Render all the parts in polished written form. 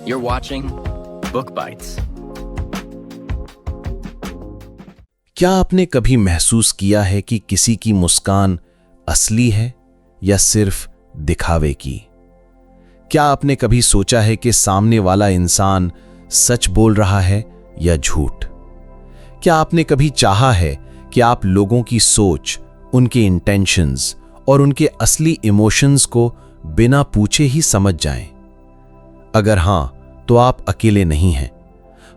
You're watching Book Bites. क्या आपने कभी महसूस किया है कि किसी की मुस्कान असली है या सिर्फ दिखावे की? क्या आपने कभी सोचा है कि सामने वाला इंसान सच बोल रहा है या झूठ? क्या आपने कभी चाहा है कि आप लोगों की सोच, उनके इंटेंशंस और उनके असली इमोशंस को बिना पूछे ही समझ जाएं? अगर हां, तो आप अकेले नहीं हैं।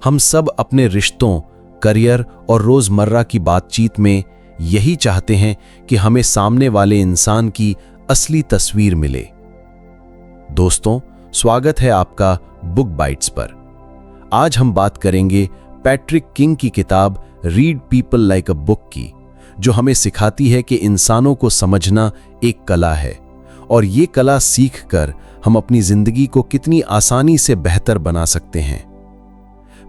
हम सब अपने रिश्तों, करियर और रोजमर्रा की बातचीत में यही चाहते हैं कि हमें सामने वाले इंसान की असली तस्वीर मिले। दोस्तों, स्वागत है आपका बुक बाइट्स पर। आज हम बात करेंगे पैट्रिक किंग की किताब read people like a book की, जो हमें सिखाती है कि इंसानों को समझना एक कला है और ये कला सीखकर हम अपनी जिंदगी को कितनी आसानी से बेहतर बना सकते हैं।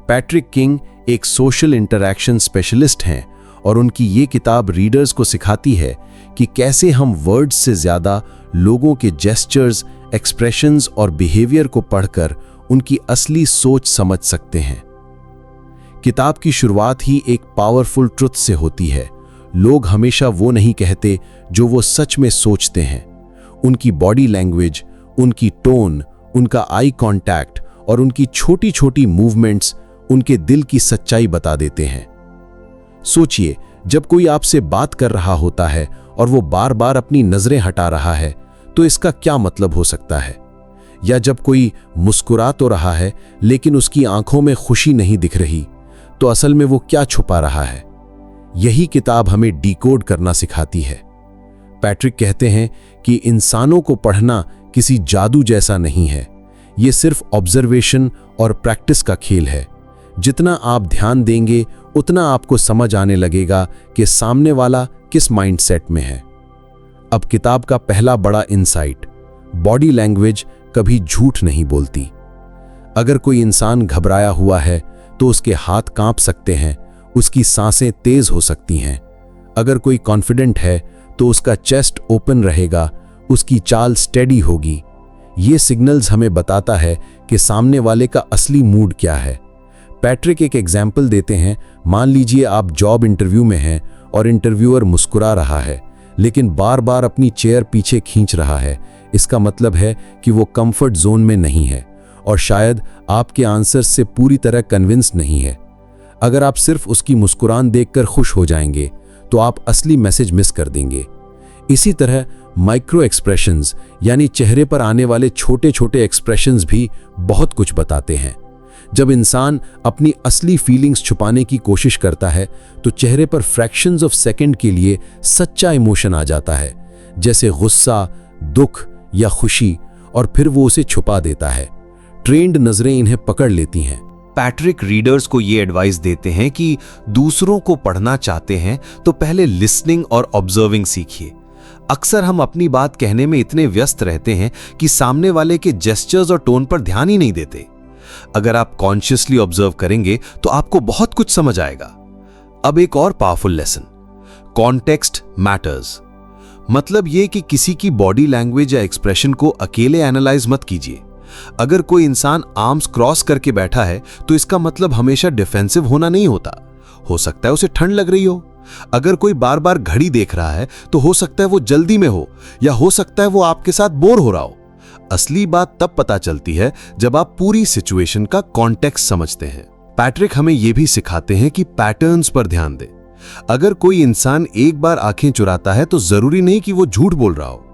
पैट्रिक किंग एक सोशल इंटरैक्शन स्पेशलिस्ट हैं और उनकी ये किताब रीडर्स को सिखाती है कि कैसे हम वर्ड्स से ज्यादा लोगों के जेस्चर्स, एक्सप्रेशंस और बिहेवियर को पढ़कर उनकी असली सोच समझ सकते हैं। किताब की शुरुआत ही एक पावरफुल ट्रुथ से होती है। लोग हमेशा वो नहीं कहते जो वो सच में सोचते हैं। उनकी बॉडी लैंग्वेज, उनकी टोन, उनका आई कांटेक्ट और उनकी छोटी छोटी मूवमेंट्स उनके दिल की सच्चाई बता देते हैं। सोचिए, जब कोई आपसे बात कर रहा होता है और वो बार बार अपनी नजरें हटा रहा है, तो इसका क्या मतलब हो सकता है? या जब कोई मुस्कुरा तो रहा है लेकिन उसकी आंखों में खुशी नहीं दिख रही, तो असल में वो क्या छुपा रहा है? यही किताब हमें डिकोड करना सिखाती है। पैट्रिक कहते हैं कि इंसानों को पढ़ना किसी जादू जैसा नहीं है। ये सिर्फ ऑब्जर्वेशन और प्रैक्टिस का खेल है। जितना आप ध्यान देंगे, उतना आपको समझ आने लगेगा कि सामने वाला किस माइंडसेट में है। अब किताब का पहला बड़ा इंसाइट, बॉडी लैंग्वेज कभी झूठ नहीं बोलती। अगर कोई इंसान घबराया हुआ है तो उसके हाथ कांप सकते हैं, उसकी सांसें तेज हो सकती हैं। अगर कोई कॉन्फिडेंट है तो उसका चेस्ट ओपन रहेगा, उसकी चाल स्टेडी होगी। ये सिग्नल्स हमें बताता है कि सामने वाले का असली मूड क्या है। पैट्रिक एक एग्जाम्पल देते हैं। मान लीजिए आप जॉब इंटरव्यू में हैं और इंटरव्यूअर मुस्कुरा रहा है लेकिन बार बार अपनी चेयर पीछे खींच रहा है। इसका मतलब है कि वो कंफर्ट जोन में नहीं है और शायद आपके आंसर से पूरी तरह कन्विंस नहीं है। अगर आप सिर्फ उसकी मुस्कुरान देखकर खुश हो जाएंगे तो आप असली मैसेज मिस कर देंगे। इसी तरह माइक्रो एक्सप्रेशंस यानी चेहरे पर आने वाले छोटे छोटे एक्सप्रेशंस भी बहुत कुछ बताते हैं। जब इंसान अपनी असली फीलिंग्स छुपाने की कोशिश करता है तो चेहरे पर फ्रैक्शंस ऑफ सेकंड के लिए सच्चा इमोशन आ जाता है, जैसे गुस्सा, दुख या खुशी, और फिर वो उसे छुपा देता है। ट्रेंड नजरें इन्हें पकड़ लेती हैं। पैट्रिक रीडर्स को ये एडवाइस देते हैं कि दूसरों को पढ़ना चाहते हैं तो पहले लिसनिंग और ऑब्जर्विंग सीखिए। अक्सर हम अपनी बात कहने में इतने व्यस्त रहते हैं कि सामने वाले के जेस्चर्स और टोन पर ध्यान ही नहीं देते। अगर आप कॉन्शियसली ऑब्जर्व करेंगे तो आपको बहुत कुछ समझ आएगा। अब एक और पावरफुल लेसन, कॉन्टेक्स्ट मैटर्स। मतलब ये कि किसी की बॉडी लैंग्वेज या एक्सप्रेशन को अकेले एनालाइज मत कीजिए। अगर कोई इंसान आर्म्स क्रॉस करके बैठा है तो इसका मतलब हमेशा डिफेंसिव होना नहीं होता। हो सकता है उसे ठंड लग रही हो। अगर कोई बार बार घड़ी देख रहा है तो हो सकता है वो जल्दी में हो, या हो सकता है वो आपके साथ बोर हो रहा हो। असली बात तब पता चलती है जब आप पूरी सिचुएशन का कॉन्टेक्स्ट समझते हैं। पैट्रिक हमें यह भी सिखाते हैं कि पैटर्न्स पर ध्यान दें। अगर कोई इंसान एक बार आंखें चुराता है तो जरूरी नहीं कि वो झूठ बोल रहा हो,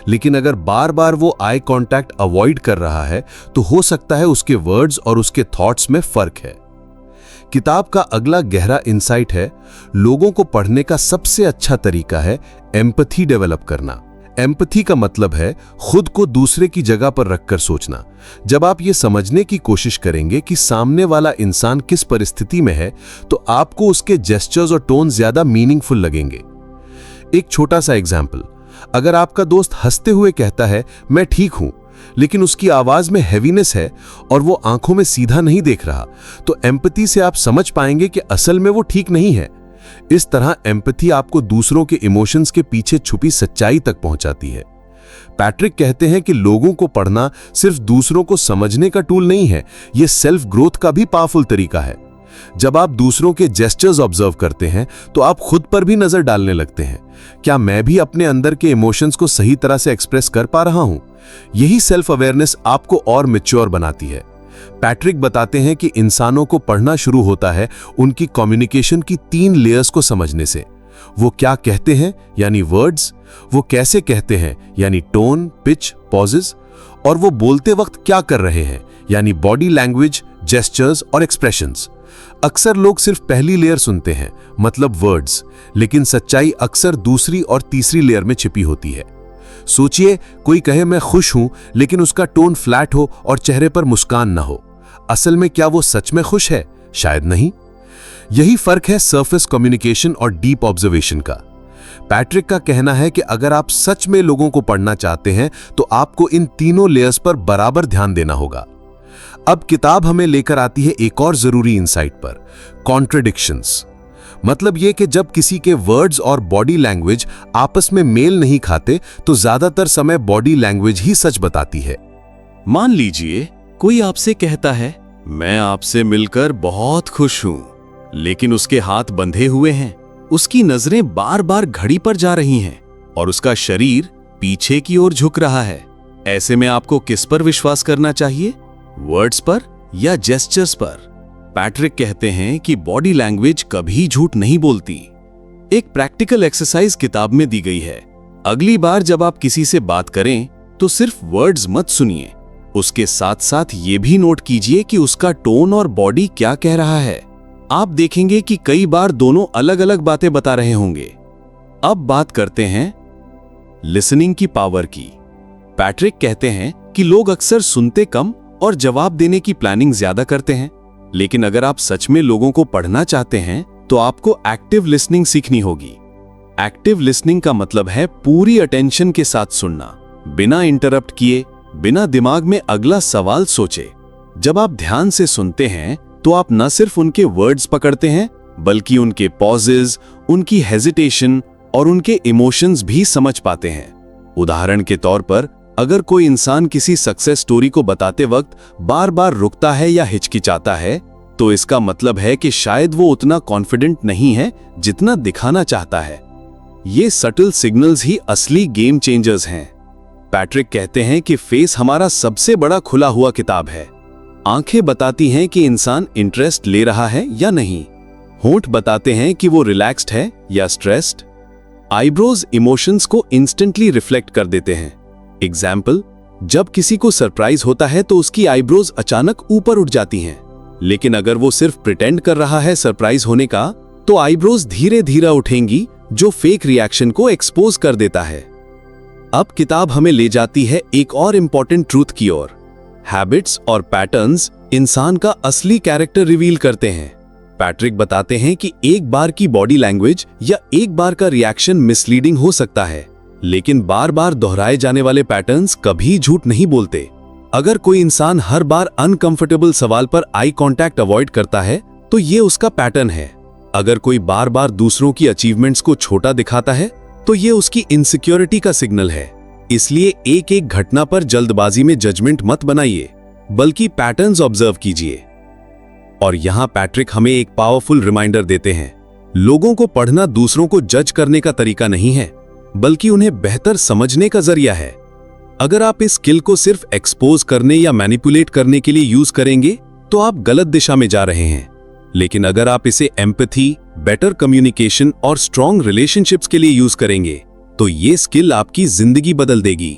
लेकिन अगर बार बार वो आई कांटेक्ट अवॉइड कर रहा है तो हो सकता है उसके वर्ड्स और उसके थॉट्स में फर्क है। किताब का अगला गहरा इंसाइट है, लोगों को पढ़ने का सबसे अच्छा तरीका है एम्पैथी डेवलप करना। एम्पैथी का मतलब है खुद को दूसरे की जगह पर रखकर सोचना। जब आप ये समझने की कोशिश करेंगे कि सामने वाला इंसान किस परिस्थिति में है, तो आपको उसके जेस्चर्स और टोन ज्यादा मीनिंगफुल लगेंगे। एक छोटा सा एग्जाम्पल, अगर आपका दोस्त हंसते हुए कहता है मैं ठीक हूं, लेकिन उसकी आवाज में हैवीनेस है और वो आंखों में सीधा नहीं देख रहा, तो एम्पैथी से आप समझ पाएंगे कि असल में वो ठीक नहीं है। इस तरह एम्पैथी आपको दूसरों के इमोशंस के पीछे छुपी सच्चाई तक पहुंचाती है। पैट्रिक कहते हैं कि लोगों को पढ़ना सिर्फ दूसरों को समझने का टूल नहीं है, यह सेल्फ ग्रोथ का भी पावरफुल तरीका है। जब आप दूसरों के जेस्चर्स ऑब्जर्व करते हैं तो आप खुद पर भी नजर डालने लगते हैं, क्या मैं भी अपने अंदर के इमोशंस को सही तरह से एक्सप्रेस कर पा रहा हूं? यही सेल्फ अवेयरनेस आपको और मैच्योर बनाती है। पैट्रिक बताते हैं कि इंसानों को पढ़ना शुरू होता है उनकी कम्युनिकेशन की 3 लेयर्स को समझने से। वो क्या कहते हैं यानी वर्ड्स, वो कैसे कहते हैं यानी टोन, पिच, पॉजेस, और वो बोलते वक्त क्या कर रहे हैं यानी बॉडी लैंग्वेज, जेस्चर्स और एक्सप्रेशंस। अक्सर लोग सिर्फ पहली लेयर सुनते हैं, मतलब वर्ड्स, लेकिन सच्चाई अक्सर दूसरी और तीसरी लेयर में छिपी होती है। सोचिए, कोई कहे मैं खुश हूं लेकिन उसका टोन फ्लैट हो और चेहरे पर मुस्कान ना हो। असल में क्या वो सच में खुश है? शायद नहीं। यही फर्क है सरफेस कम्युनिकेशन और डीप ऑब्जर्वेशन का। पैट्रिक का कहना है कि अगर आप सच में लोगों को पढ़ना चाहते हैं तो आपको इन तीनों लेयर्स पर बराबर ध्यान देना होगा। अब किताब हमें लेकर आती है एक और जरूरी इंसाइट पर, कॉन्ट्रडिक्शंस। मतलब यह कि जब किसी के वर्ड्स और बॉडी लैंग्वेज आपस में मेल नहीं खाते तो ज्यादातर समय बॉडी लैंग्वेज ही सच बताती है। मान लीजिए कोई आपसे कहता है मैं आपसे मिलकर बहुत खुश हूं, लेकिन उसके हाथ बंधे हुए हैं, उसकी नजरें बार बार घड़ी पर जा रही हैं और उसका शरीर पीछे की ओर झुक रहा है। ऐसे में आपको किस पर विश्वास करना चाहिए, वर्ड्स पर या जेस्चर्स पर? पैट्रिक कहते हैं कि बॉडी लैंग्वेज कभी झूठ नहीं बोलती। एक प्रैक्टिकल एक्सरसाइज किताब में दी गई है। अगली बार जब आप किसी से बात करें तो सिर्फ वर्ड्स मत सुनिए, उसके साथ साथ ये भी नोट कीजिए कि उसका टोन और बॉडी क्या कह रहा है। आप देखेंगे कि कई बार दोनों अलग अलग बातें बता रहे होंगे। अब बात करते हैं लिसनिंग की पावर की। पैट्रिक कहते हैं कि लोग अक्सर सुनते कम और जवाब देने की प्लानिंग ज्यादा करते हैं, लेकिन अगर आप सच में लोगों को पढ़ना चाहते हैं तो आपको एक्टिव लिसनिंग सीखनी होगी। एक्टिव लिसनिंग का मतलब है पूरी अटेंशन के साथ सुनना, बिना इंटरप्ट किए, बिना दिमाग में अगला सवाल सोचे। जब आप ध्यान से सुनते हैं तो आप न सिर्फ उनके वर्ड्स पकड़ते हैं, बल्कि उनके पॉजेज, उनकी हेजिटेशन और उनके इमोशंस भी समझ पाते हैं। उदाहरण के तौर पर, अगर कोई इंसान किसी सक्सेस स्टोरी को बताते वक्त बार बार रुकता है या हिचकिचाता है, तो इसका मतलब है कि शायद वो उतना कॉन्फिडेंट नहीं है जितना दिखाना चाहता है। ये सटल सिग्नल्स ही असली गेम चेंजर्स हैं। पैट्रिक कहते हैं कि फेस हमारा सबसे बड़ा खुला हुआ किताब है। आंखें बताती हैं कि इंसान इंटरेस्ट ले रहा है या नहीं। होंठ बताते हैं कि वो रिलैक्स्ड है या स्ट्रेस्ड। आईब्रोज इमोशंस को इंस्टेंटली रिफ्लेक्ट कर देते हैं। एग्जाम्पल, जब किसी को सरप्राइज होता है तो उसकी आईब्रोज अचानक ऊपर उठ जाती हैं, लेकिन अगर वो सिर्फ प्रिटेंड कर रहा है सरप्राइज होने का, तो आईब्रोज धीरे धीरे उठेंगी, जो फेक रिएक्शन को एक्सपोज कर देता है। अब किताब हमें ले जाती है एक और इंपॉर्टेंट ट्रूथ की ओर। हैबिट्स और पैटर्न्स इंसान का असली कैरेक्टर रिवील करते हैं। पैट्रिक बताते हैं कि एक बार की बॉडी लैंग्वेज या एक बार का रिएक्शन मिसलीडिंग हो सकता है, लेकिन बार बार दोहराए जाने वाले पैटर्न्स कभी झूठ नहीं बोलते। अगर कोई इंसान हर बार अनकंफर्टेबल सवाल पर आई कांटेक्ट अवॉइड करता है तो ये उसका पैटर्न है। अगर कोई बार बार दूसरों की अचीवमेंट्स को छोटा दिखाता है तो ये उसकी इनसिक्योरिटी का सिग्नल है। इसलिए एक एक घटना पर जल्दबाजी में जजमेंट मत बनाइए, बल्कि पैटर्न्स ऑब्जर्व कीजिए। और यहां पैट्रिक हमें एक पावरफुल रिमाइंडर देते हैं, लोगों को पढ़ना दूसरों को जज करने का तरीका नहीं है, बल्कि उन्हें बेहतर समझने का जरिया है। अगर आप इस स्किल को सिर्फ एक्सपोज करने या मैनिपुलेट करने के लिए यूज करेंगे तो आप गलत दिशा में जा रहे हैं, लेकिन अगर आप इसे एम्पैथी, बेटर कम्युनिकेशन और स्ट्रॉन्ग रिलेशनशिप्स के लिए यूज करेंगे तो ये स्किल आपकी जिंदगी बदल देगी।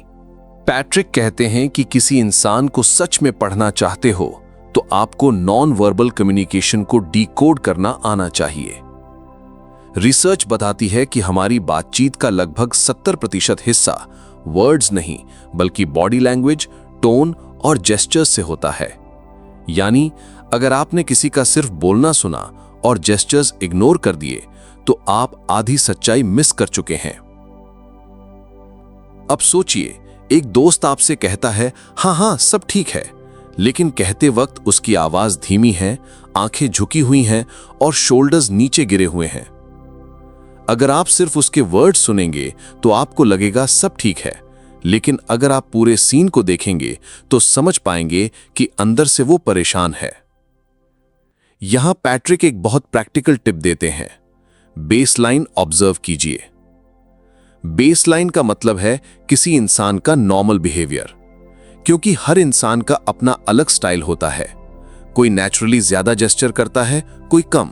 पैट्रिक कहते हैं कि किसी इंसान को सच में पढ़ना चाहते हो तो आपको नॉन वर्बल कम्युनिकेशन को डिकोड करना आना चाहिए। रिसर्च बताती है कि हमारी बातचीत का लगभग 70% हिस्सा वर्ड्स नहीं बल्कि बॉडी लैंग्वेज, टोन और जेस्चर्स से होता है। यानी अगर आपने किसी का सिर्फ बोलना सुना और जेस्चर्स इग्नोर कर दिए तो आप आधी सच्चाई मिस कर चुके हैं। अब सोचिए, एक दोस्त आपसे कहता है हाँ हाँ सब ठीक है, लेकिन कहते वक्त उसकी आवाज धीमी है, आंखें झुकी हुई हैं और शोल्डर्स नीचे गिरे हुए हैं। अगर आप सिर्फ उसके वर्ड्स सुनेंगे तो आपको लगेगा सब ठीक है, लेकिन अगर आप पूरे सीन को देखेंगे तो समझ पाएंगे कि अंदर से वो परेशान है। यहां पैट्रिक एक बहुत प्रैक्टिकल टिप देते हैं। बेसलाइन ऑब्जर्व कीजिए। बेसलाइन का मतलब है किसी इंसान का नॉर्मल बिहेवियर, क्योंकि हर इंसान का अपना अलग स्टाइल होता है। कोई नेचुरली ज्यादा जेस्चर करता है, कोई कम।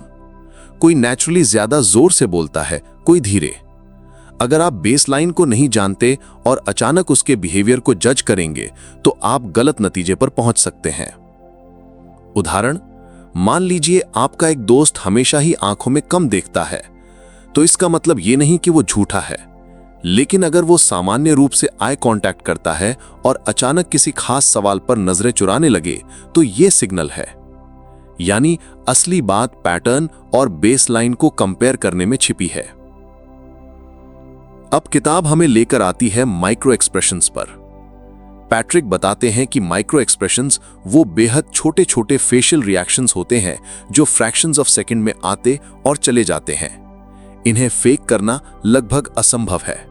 कोई नेचुरली ज्यादा जोर से बोलता है, कोई धीरे। अगर आप बेसलाइन को नहीं जानते और अचानक उसके बिहेवियर को जज करेंगे तो आप गलत नतीजे पर पहुंच सकते हैं। उदाहरण, मान लीजिए आपका एक दोस्त हमेशा ही आंखों में कम देखता है, तो इसका मतलब ये नहीं कि वो झूठा है। लेकिन अगर वो सामान्य रूप से आई कांटेक्ट करता है और अचानक किसी खास सवाल पर नजरें चुराने लगे तो ये सिग्नल है। यानी असली बात पैटर्न और बेसलाइन को कंपेयर करने में छिपी है। अब किताब हमें लेकर आती है माइक्रो एक्सप्रेशंस पर। पैट्रिक बताते हैं कि माइक्रो एक्सप्रेशंस वो बेहद छोटे छोटे फेशियल रिएक्शंस होते हैं जो फ्रैक्शंस ऑफ सेकंड में आते और चले जाते हैं। इन्हें फेक करना लगभग असंभव है।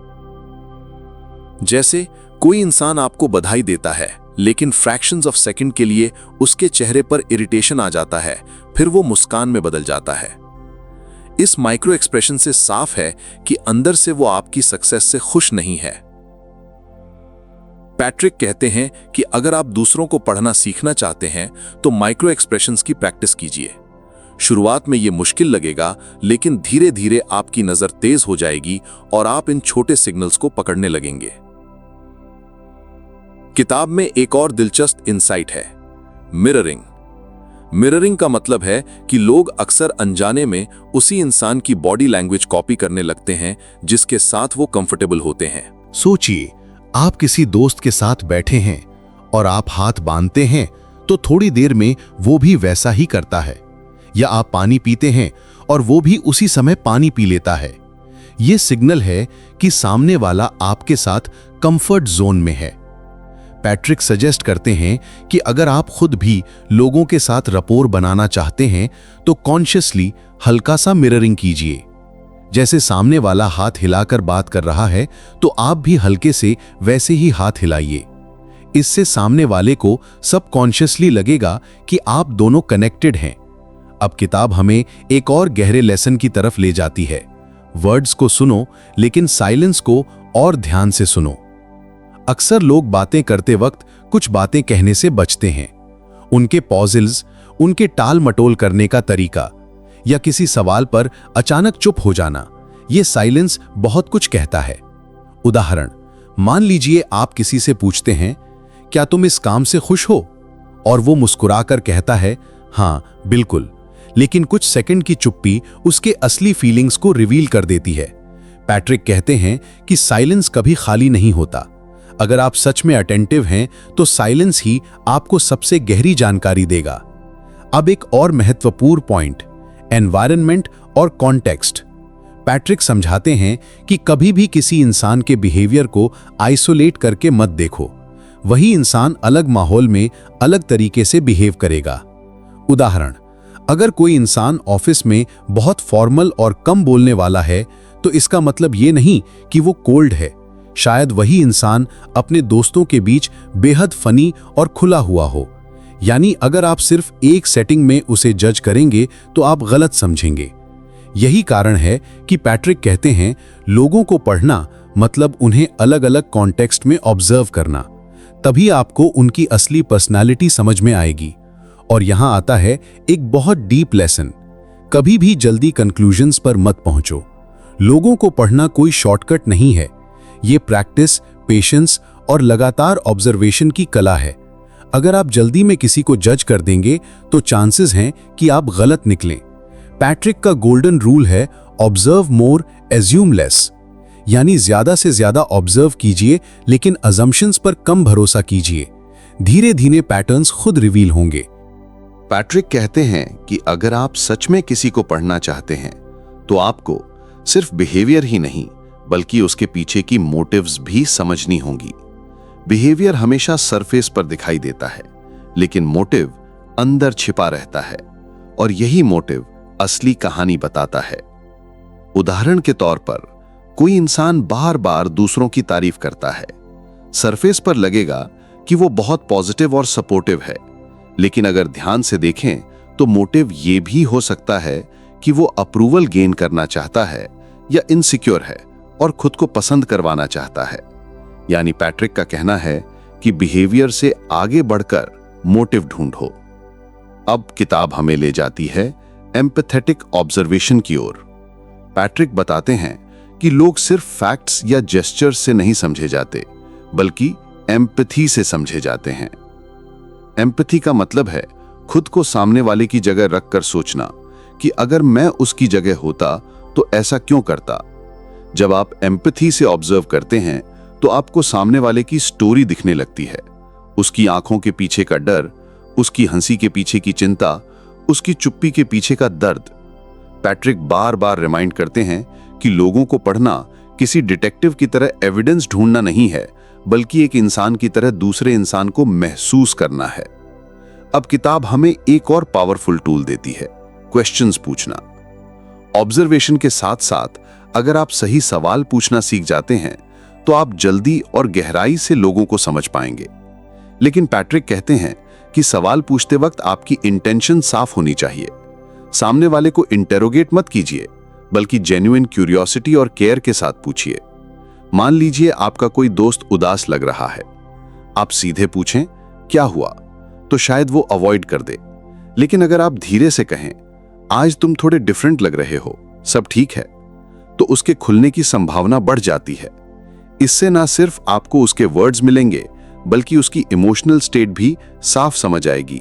जैसे कोई इंसान आपको बधाई देता है, लेकिन फ्रैक्शंस ऑफ सेकंड के लिए उसके चेहरे पर इरिटेशन आ जाता है, फिर वो मुस्कान में बदल जाता है। इस माइक्रो एक्सप्रेशन से साफ है कि अंदर से वो आपकी सक्सेस से खुश नहीं है। पैट्रिक कहते हैं कि अगर आप दूसरों को पढ़ना सीखना चाहते हैं तो माइक्रो एक्सप्रेशंस की प्रैक्टिस कीजिए। शुरुआत में ये मुश्किल लगेगा, लेकिन धीरे धीरे आपकी नजर तेज हो जाएगी और आप इन छोटे सिग्नल्स को पकड़ने लगेंगे। किताब में एक और दिलचस्प इंसाइट है, मिररिंग। मिररिंग का मतलब है कि लोग अक्सर अनजाने में उसी इंसान की बॉडी लैंग्वेज कॉपी करने लगते हैं जिसके साथ वो कंफर्टेबल होते हैं। सोचिए, आप किसी दोस्त के साथ बैठे हैं और आप हाथ बांधते हैं तो थोड़ी देर में वो भी वैसा ही करता है। या आप पानी पीते हैं और वो भी उसी समय पानी पी लेता है। ये सिग्नल है कि सामने वाला आपके साथ कंफर्ट जोन में है। पैट्रिक सजेस्ट करते हैं कि अगर आप खुद भी लोगों के साथ रपोर बनाना चाहते हैं तो कॉन्शियसली हल्का सा मिररिंग कीजिए। जैसे सामने वाला हाथ हिलाकर बात कर रहा है तो आप भी हल्के से वैसे ही हाथ हिलाइए। इससे सामने वाले को सबकॉन्शियसली लगेगा कि आप दोनों कनेक्टेड हैं। अब किताब हमें एक और गहरे लेसन की तरफ ले जाती है। वर्ड्स को सुनो, लेकिन साइलेंस को और ध्यान से सुनो। अक्सर लोग बातें करते वक्त कुछ बातें कहने से बचते हैं। उनके पॉजेल्स, उनके टाल मटोल करने का तरीका या किसी सवाल पर अचानक चुप हो जाना, ये साइलेंस बहुत कुछ कहता है। उदाहरण, मान लीजिए आप किसी से पूछते हैं, क्या तुम इस काम से खुश हो? और वो मुस्कुराकर कहता है, हाँ बिल्कुल। लेकिन कुछ सेकंड की चुप्पी उसके असली फीलिंग्स को रिवील कर देती है। पैट्रिक कहते हैं कि साइलेंस कभी खाली नहीं होता। अगर आप सच में अटेंटिव हैं तो साइलेंस ही आपको सबसे गहरी जानकारी देगा। अब एक और महत्वपूर्ण पॉइंट, एनवायरनमेंट और कॉन्टेक्स्ट। पैट्रिक समझाते हैं कि कभी भी किसी इंसान के बिहेवियर को आइसोलेट करके मत देखो। वही इंसान अलग माहौल में अलग तरीके से बिहेव करेगा। उदाहरण, अगर कोई इंसान ऑफिस में बहुत फॉर्मल और कम बोलने वाला है तो इसका मतलब ये नहीं कि वो कोल्ड है। शायद वही इंसान अपने दोस्तों के बीच बेहद फनी और खुला हुआ हो। यानी अगर आप सिर्फ एक सेटिंग में उसे जज करेंगे तो आप गलत समझेंगे। यही कारण है कि पैट्रिक कहते हैं, लोगों को पढ़ना मतलब उन्हें अलग अलग कॉन्टेक्स्ट में ऑब्जर्व करना। तभी आपको उनकी असली पर्सनालिटी समझ में आएगी। और यहां आता है एक बहुत डीप लेसन, कभी भी जल्दी कंक्लूजन्स पर मत पहुंचो। लोगों को पढ़ना कोई शॉर्टकट नहीं है। ये प्रैक्टिस, पेशेंस और लगातार ऑब्जर्वेशन की कला है। अगर आप जल्दी में किसी को जज कर देंगे तो चांसेस हैं कि आप गलत निकलें। पैट्रिक का गोल्डन रूल है, ऑब्जर्व मोर, एज्यूम लेस। यानी ज्यादा से ज्यादा ऑब्जर्व कीजिए, लेकिन अजम्पशंस पर कम भरोसा कीजिए। धीरे धीरे पैटर्न्स खुद रिवील होंगे। पैट्रिक कहते हैं कि अगर आप सच में किसी को पढ़ना चाहते हैं तो आपको सिर्फ बिहेवियर ही नहीं बल्कि उसके पीछे की मोटिव्स भी समझनी होंगी। बिहेवियर हमेशा सरफेस पर दिखाई देता है, लेकिन मोटिव अंदर छिपा रहता है और यही मोटिव असली कहानी बताता है। उदाहरण के तौर पर, कोई इंसान बार बार दूसरों की तारीफ करता है, सरफेस पर लगेगा कि वो बहुत पॉजिटिव और सपोर्टिव है, लेकिन अगर ध्यान से देखें तो मोटिव ये भी हो सकता है कि वो अप्रूवल गेन करना चाहता है या इनसिक्योर है और खुद को पसंद करवाना चाहता है। यानी पैट्रिक का कहना है कि बिहेवियर से आगे बढ़कर मोटिव ढूंढो। अब किताब हमें ले जाती है एम्पैथेटिक ऑब्जर्वेशन की ओर। पैट्रिक बताते हैं कि लोग सिर्फ फैक्ट्स या जेस्चर्स से नहीं समझे जाते, बल्कि एम्पैथी से समझे जाते हैं। एम्पैथी का मतलब है खुद को सामने वाले की जगह रखकर सोचना कि अगर मैं उसकी जगह होता तो ऐसा क्यों करता। जब आप एम्पैथी से ऑब्जर्व करते हैं तो आपको सामने वाले की स्टोरी दिखने लगती है, उसकी आंखों के पीछे का डर, उसकी हंसी के पीछे की चिंता, उसकी चुप्पी के पीछे का दर्द। पैट्रिक बार बार रिमाइंड करते हैं कि लोगों को पढ़ना किसी डिटेक्टिव की तरह एविडेंस ढूंढना नहीं है, बल्कि एक इंसान की तरह दूसरे इंसान को महसूस करना है। अब किताब हमें एक और पावरफुल टूल देती है, क्वेश्चंस पूछना। ऑब्जर्वेशन के साथ साथ अगर आप सही सवाल पूछना सीख जाते हैं तो आप जल्दी और गहराई से लोगों को समझ पाएंगे। लेकिन पैट्रिक कहते हैं कि सवाल पूछते वक्त आपकी इंटेंशन साफ होनी चाहिए। सामने वाले को इंटेरोगेट मत कीजिए, बल्कि जेन्युइन क्यूरियोसिटी और केयर के साथ पूछिए। मान लीजिए आपका कोई दोस्त उदास लग रहा है, आप सीधे पूछें क्या हुआ, तो शायद वो अवॉइड कर दे। लेकिन अगर आप धीरे से कहें आज तुम थोड़े डिफरेंट लग रहे हो, सब ठीक है, तो उसके खुलने की संभावना बढ़ जाती है। इससे ना सिर्फ आपको उसके वर्ड्स मिलेंगे, बल्कि उसकी इमोशनल स्टेट भी साफ समझ आएगी।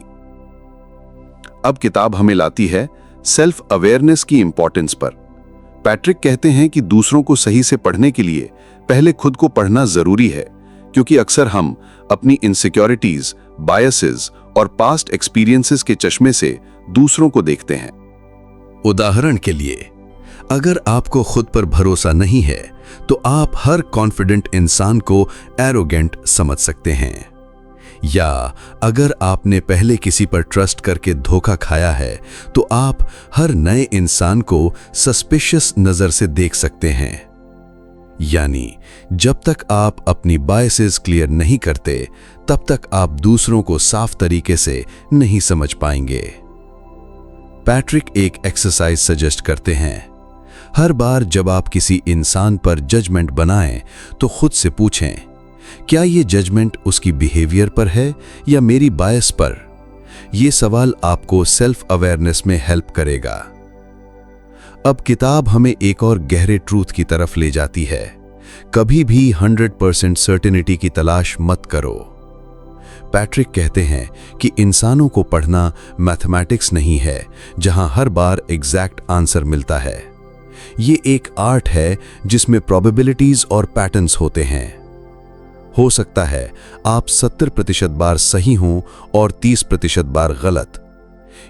अब किताब हमें लाती है सेल्फ अवेयरनेस की इंपॉर्टेंस पर। पैट्रिक कहते हैं कि दूसरों को सही से पढ़ने के लिए पहले खुद को पढ़ना जरूरी है, क्योंकि अक्सर हम अपनी इनसिक्योरिटीज, बायसेस और पास्ट एक्सपीरियंसेस के चश्मे से दूसरों को देखते हैं। उदाहरण के लिए, अगर आपको खुद पर भरोसा नहीं है तो आप हर कॉन्फिडेंट इंसान को एरोगेंट समझ सकते हैं। या अगर आपने पहले किसी पर ट्रस्ट करके धोखा खाया है तो आप हर नए इंसान को सस्पिशियस नजर से देख सकते हैं। यानी जब तक आप अपनी बायसेस क्लियर नहीं करते, तब तक आप दूसरों को साफ तरीके से नहीं समझ पाएंगे। पैट्रिक एक एक्सरसाइज सजेस्ट करते हैं। हर बार जब आप किसी इंसान पर जजमेंट बनाएं तो खुद से पूछें, क्या ये जजमेंट उसकी बिहेवियर पर है या मेरी बायस पर? ये सवाल आपको सेल्फ अवेयरनेस में हेल्प करेगा। अब किताब हमें एक और गहरे ट्रूथ की तरफ ले जाती है। कभी भी 100% सर्टेनिटी की तलाश मत करो। पैट्रिक कहते हैं कि इंसानों को पढ़ना मैथमेटिक्स नहीं है जहां हर बार एग्जैक्ट आंसर मिलता है। ये एक आर्ट है जिसमें प्रोबेबिलिटीज और पैटर्न्स होते हैं। हो सकता है आप 70% बार सही हों और 30% बार गलत।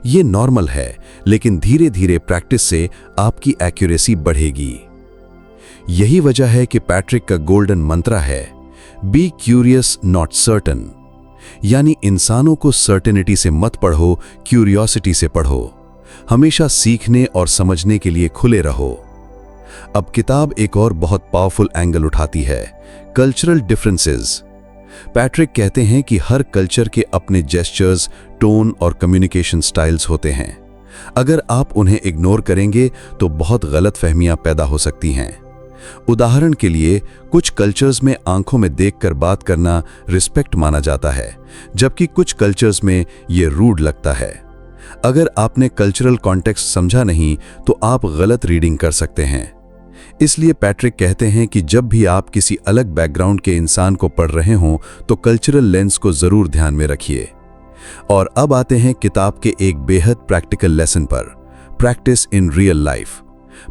ये नॉर्मल है, लेकिन धीरे धीरे प्रैक्टिस से आपकी एक्यूरेसी बढ़ेगी। यही वजह है कि पैट्रिक का गोल्डन मंत्र है, बी क्यूरियस नॉट सर्टन। यानी इंसानों को सर्टेनिटी से मत पढ़ो, क्यूरियोसिटी से पढ़ो। हमेशा सीखने और समझने के लिए खुले रहो। अब किताब एक और बहुत पावरफुल एंगल उठाती है, कल्चरल डिफरेंसेस। पैट्रिक कहते हैं कि हर कल्चर के अपने जेस्चर्स, टोन और कम्युनिकेशन स्टाइल्स होते हैं। अगर आप उन्हें इग्नोर करेंगे तो बहुत गलतफहमियां पैदा हो सकती हैं। उदाहरण के लिए, कुछ कल्चर्स में आंखों में देखकर बात करना रिस्पेक्ट माना जाता है, जबकि कुछ कल्चर्स में ये रूड लगता है। अगर आपने कल्चरल कॉन्टेक्स्ट समझा नहीं तो आप गलत रीडिंग कर सकते हैं। इसलिए पैट्रिक कहते हैं कि जब भी आप किसी अलग बैकग्राउंड के इंसान को पढ़ रहे हों तो कल्चरल लेंस को जरूर ध्यान में रखिए। और अब आते हैं किताब के एक बेहद प्रैक्टिकल लेसन पर, practice in real life.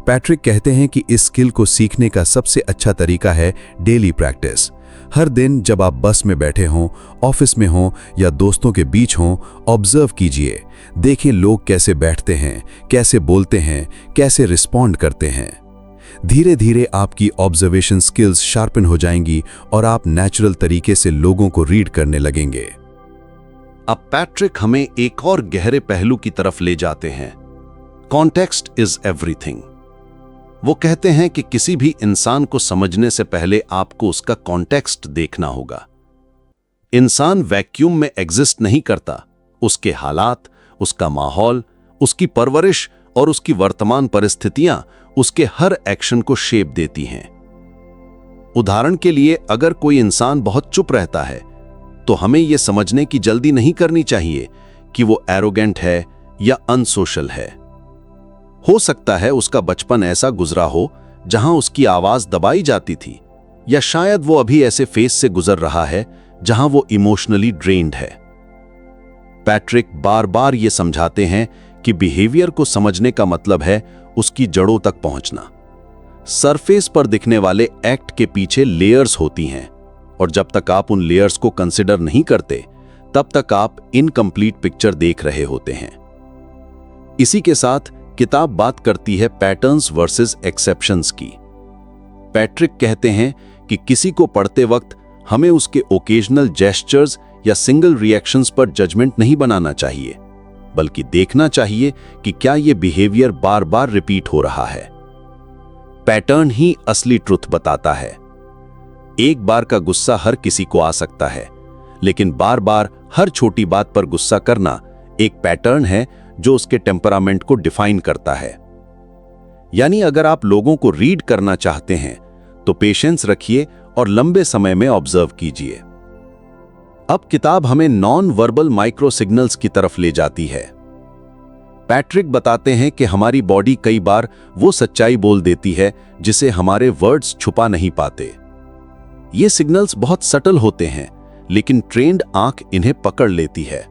Patrick कहते हैं कि इस स्किल को सीखने का सबसे अच्छा तरीका है डेली प्रैक्टिस। हर दिन जब आप बस में बैठे हों, ऑफिस में हों या दोस्तों के बीच हों, ऑब्जर्व कीजिए। देखें लोग कैसे बैठते हैं, कैसे बोलते हैं, कैसे रिस्पॉन्ड करते हैं। धीरे धीरे आपकी ऑब्जर्वेशन स्किल्स शार्पन हो जाएंगी और आप नेचुरल तरीके से लोगों को रीड करने लगेंगे। अब पैट्रिक हमें एक और गहरे पहलू की तरफ ले जाते हैं, कॉन्टेक्स्ट इज एवरीथिंग। वो कहते हैं कि किसी भी इंसान को समझने से पहले आपको उसका कॉन्टेक्स्ट देखना होगा। इंसान वैक्यूम में एग्जिस्ट नहीं करता, उसके हालात, उसका माहौल, उसकी परवरिश और उसकी वर्तमान परिस्थितियां उसके हर एक्शन को शेप देती हैं। उदाहरण के लिए, अगर कोई इंसान बहुत चुप रहता है तो हमें यह समझने की जल्दी नहीं करनी चाहिए कि वो एरोगेंट है या अनसोशल है। हो सकता है उसका बचपन ऐसा गुजरा हो जहां उसकी आवाज दबाई जाती थी, या शायद वो अभी ऐसे फेज से गुजर रहा है जहां वो इमोशनली ड्रेन्ड है। पैट्रिक बार बार ये समझाते हैं कि बिहेवियर को समझने का मतलब है उसकी जड़ों तक पहुंचना। सरफेस पर दिखने वाले एक्ट के पीछे लेयर्स होती हैं, और जब तक आप उन लेयर्स को कंसिडर नहीं करते तब तक आप इनकम्प्लीट पिक्चर देख रहे होते हैं। इसी के साथ किताब बात करती है पैटर्न्स वर्सेस एक्सेप्शंस की। पैट्रिक कहते हैं कि किसी को पढ़ते वक्त हमें उसके ओकेजनल जेस्चर्स या सिंगल रिएक्शंस पर जजमेंट नहीं बनाना चाहिए, बल्कि देखना चाहिए कि क्या यह बिहेवियर बार बार रिपीट हो रहा है। पैटर्न ही असली ट्रुथ बताता है। एक बार का गुस्सा हर किसी को आ सकता है, लेकिन बार बार हर छोटी बात पर गुस्सा करना एक पैटर्न है जो उसके टेम्परामेंट को डिफाइन करता है। यानी अगर आप लोगों को रीड करना चाहते हैं तो पेशेंस रखिए और लंबे समय में ऑब्जर्व कीजिए। अब किताब हमें नॉन वर्बल माइक्रो सिग्नल्स की तरफ ले जाती है। पैट्रिक बताते हैं कि हमारी बॉडी कई बार वो सच्चाई बोल देती है जिसे हमारे वर्ड्स छुपा नहीं पाते। ये सिग्नल्स बहुत सटल होते हैं, लेकिन ट्रेन्ड आंख इन्हें पकड़ लेती है।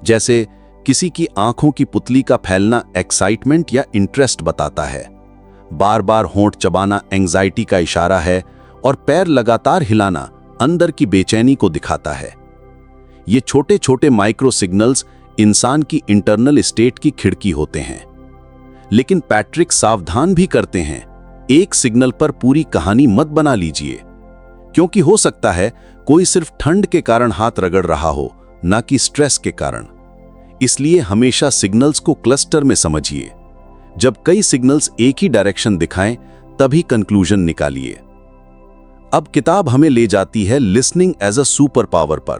जैसे किसी की आंखों की पुतली का फैलना एक्साइटमेंट या इंटरेस्ट बताता है, बार बार होंठ चबाना एंजाइटी का इशारा है, और पैर लगातार हिलाना अंदर की बेचैनी को दिखाता है। ये छोटे छोटे माइक्रो सिग्नल्स इंसान की इंटरनल स्टेट की खिड़की होते हैं। लेकिन पैट्रिक सावधान भी करते हैं, एक सिग्नल पर पूरी कहानी मत बना लीजिए, क्योंकि हो सकता है कोई सिर्फ ठंड के कारण हाथ रगड़ रहा हो, ना कि स्ट्रेस के कारण। इसलिए हमेशा सिग्नल्स को क्लस्टर में समझिए। जब कई सिग्नल्स एक ही डायरेक्शन दिखाएं, तभी कंक्लूजन निकालिए। अब किताब हमें ले जाती है listening as a superpower पर।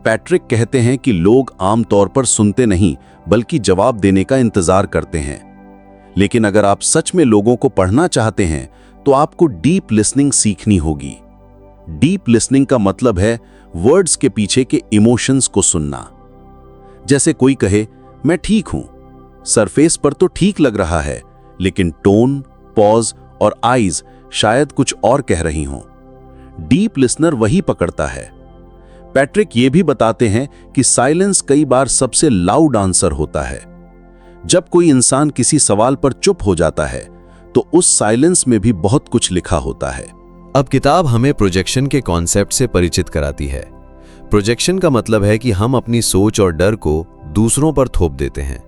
पैट्रिक कहते हैं कि लोग आमतौर पर सुनते नहीं, बल्कि जवाब देने का इंतजार करते हैं। लेकिन अगर आप सच में लोगों को पढ़ना चाहते हैं तो आपको डीप लिसनिंग सीखनी होगी। डीप लिसनिंग का मतलब है वर्ड्स के पीछे के इमोशंस को सुनना। जैसे कोई कहे, मैं ठीक हूं, सरफेस पर तो ठीक लग रहा है, लेकिन टोन, पॉज और आईज शायद कुछ और कह रही हों। डीप लिसनर वही पकड़ता है। पैट्रिक ये भी बताते हैं कि साइलेंस कई बार सबसे लाउड आंसर होता है। जब कोई इंसान किसी सवाल पर चुप हो जाता है तो उस साइलेंस में भी बहुत कुछ लिखा होता है। अब किताब हमें प्रोजेक्शन के कॉन्सेप्ट से परिचित कराती है। प्रोजेक्शन का मतलब है कि हम अपनी सोच और डर को दूसरों पर थोप देते हैं।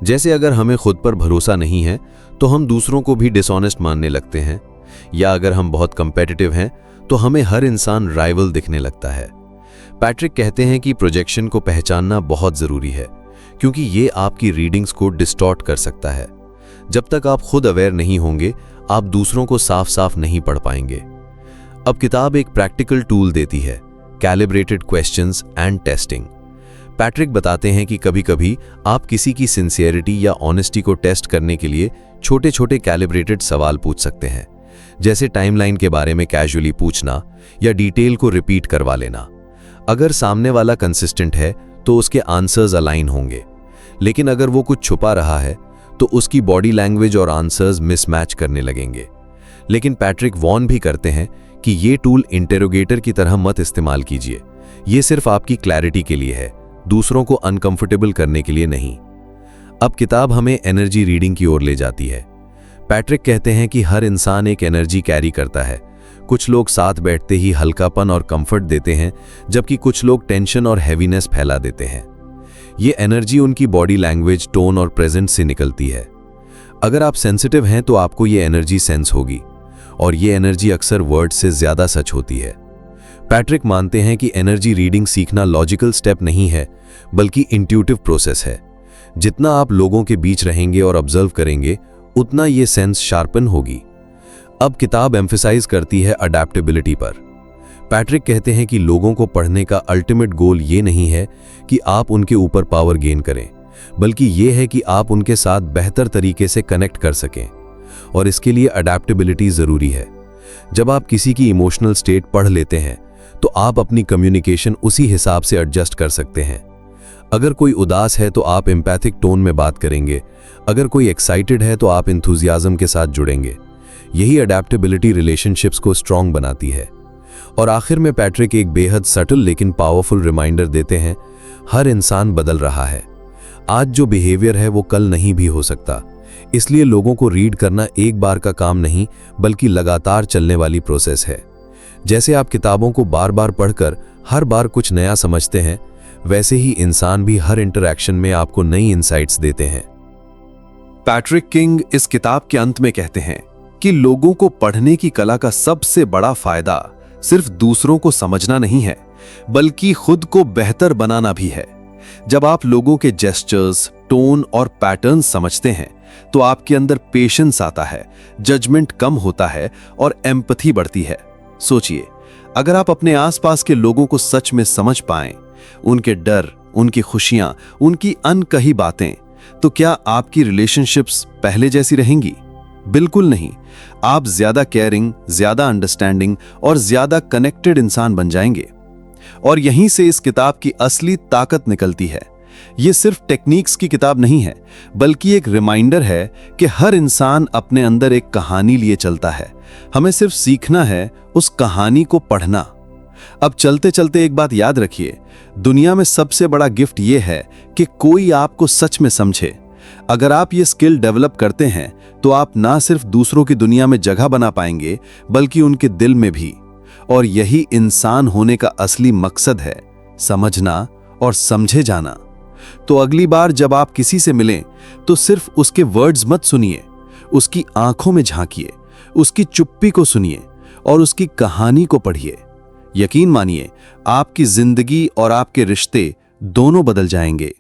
जैसे अगर हमें खुद पर भरोसा नहीं है तो हम दूसरों को भी डिसऑनेस्ट मानने लगते हैं, या अगर हम बहुत कंपेटिटिव हैं तो हमें हर इंसान राइवल दिखने लगता है। पैट्रिक कहते हैं कि प्रोजेक्शन को पहचानना बहुत जरूरी है, क्योंकि ये आपकी रीडिंग्स को डिस्टॉर्ट कर सकता है। जब तक आप खुद अवेयर नहीं होंगे, आप दूसरों को साफ साफ नहीं पढ़ पाएंगे। अब किताब एक प्रैक्टिकल टूल देती है, calibrated questions and testing. Patrick बताते हैं कि कभी-कभी आप किसी की सिंसियरिटी या ऑनेस्टी को टेस्ट करने के लिए छोटे-छोटे कैलिब्रेटेड सवाल पूछ सकते हैं, जैसे टाइमलाइन के बारे में कैजुअली पूछना या डिटेल को रिपीट करवा लेना। अगर सामने वाला कंसिस्टेंट है तो उसके आंसर्स अलाइन होंगे, लेकिन अगर वो कुछ छुपा रहा है तो उसकी बॉडी लैंग्वेज और आंसर्स मिसमैच करने लगेंगे। लेकिन पैट्रिक वॉर्न भी करते हैं कि ये टूल इंटेरोगेटर की तरह मत इस्तेमाल कीजिए। ये सिर्फ आपकी क्लैरिटी के लिए है, दूसरों को अनकंफर्टेबल करने के लिए नहीं। अब किताब हमें एनर्जी रीडिंग की ओर ले जाती है। पैट्रिक कहते हैं कि हर इंसान एक एनर्जी कैरी करता है। कुछ लोग साथ बैठते ही हल्कापन और कंफर्ट देते हैं, जबकि कुछ लोग टेंशन और हैवीनेस फैला देते हैं। ये एनर्जी उनकी बॉडी लैंग्वेज, टोन और प्रेजेंस से निकलती है। अगर आप सेंसिटिव हैं तो आपको ये एनर्जी सेंस होगी, और ये एनर्जी अक्सर वर्ड से ज्यादा सच होती है। पैट्रिक मानते हैं कि एनर्जी रीडिंग सीखना लॉजिकल स्टेप नहीं है, बल्कि इंट्यूटिव प्रोसेस है। जितना आप लोगों के बीच रहेंगे और ऑब्जर्व करेंगे, उतना ये सेंस शार्पन होगी। अब किताब एम्फसाइज करती है अडैप्टेबिलिटी पर। पैट्रिक कहते हैं कि लोगों को पढ़ने का अल्टीमेट गोल ये नहीं है कि आप उनके ऊपर पावर गेन करें, बल्कि ये है कि आप उनके साथ बेहतर तरीके से कनेक्ट कर सकें, और इसके लिए अडैप्टेबिलिटी ज़रूरी है। जब आप किसी की इमोशनल स्टेट पढ़ लेते हैं तो आप अपनी कम्युनिकेशन उसी हिसाब से एडजस्ट कर सकते हैं। अगर कोई उदास है तो आप एम्पैथिक टोन में बात करेंगे, अगर कोई एक्साइटेड है तो आप इंथुजियाज्म के साथ जुड़ेंगे। यही अडैप्टेबिलिटी रिलेशनशिप्स को स्ट्रॉन्ग बनाती है। और आखिर में पैट्रिक एक बेहद सटल लेकिन पावरफुल रिमाइंडर देते हैं, हर इंसान बदल रहा है। आज जो बिहेवियर है वो कल नहीं भी हो सकता। इसलिए लोगों को रीड करना एक बार का काम नहीं, बल्कि लगातार चलने वाली प्रोसेस है। जैसे आप किताबों को बार बार पढ़कर हर बार कुछ नया समझते हैं, वैसे ही इंसान भी हर इंटरैक्शन में आपको नई इंसाइट्स देते हैं। पैट्रिक किंग इस किताब के अंत में कहते हैं कि लोगों को पढ़ने की कला का सबसे बड़ा फायदा सिर्फ दूसरों को समझना नहीं है, बल्कि खुद को बेहतर बनाना भी है। जब आप लोगों के जेस्चर्स, टोन और पैटर्न्स समझते हैं तो आपके अंदर पेशेंस आता है, जजमेंट कम होता है और एम्पैथी बढ़ती है। सोचिए, अगर आप अपने आसपास के लोगों को सच में समझ पाएं, उनके डर, उनकी खुशियां, उनकी अनकही बातें, तो क्या आपकी रिलेशनशिप्स पहले जैसी रहेंगी? बिल्कुल नहीं। आप ज्यादा केयरिंग, ज्यादा अंडरस्टैंडिंग और ज्यादा कनेक्टेड इंसान बन जाएंगे। और यहीं से इस किताब की असली ताकत निकलती है। ये सिर्फ टेक्निक्स की किताब नहीं है, बल्कि एक रिमाइंडर है कि हर इंसान अपने अंदर एक कहानी लिए चलता है। हमें सिर्फ सीखना है उस कहानी को पढ़ना। अब चलते चलते एक बात याद रखिए, दुनिया में सबसे बड़ा गिफ्ट ये है कि कोई आपको सच में समझे। अगर आप ये स्किल डेवलप करते हैं तो आप ना सिर्फ दूसरों की दुनिया में जगह बना पाएंगे, बल्कि उनके दिल में भी। और यही इंसान होने का असली मकसद है, समझना और समझे जाना। तो अगली बार जब आप किसी से मिलें तो सिर्फ उसके वर्ड्स मत सुनिए, उसकी आंखों में झांकिए, उसकी चुप्पी को सुनिए और उसकी कहानी को पढ़िए। यकीन मानिए, आपकी जिंदगी और आपके रिश्ते दोनों बदल जाएंगे।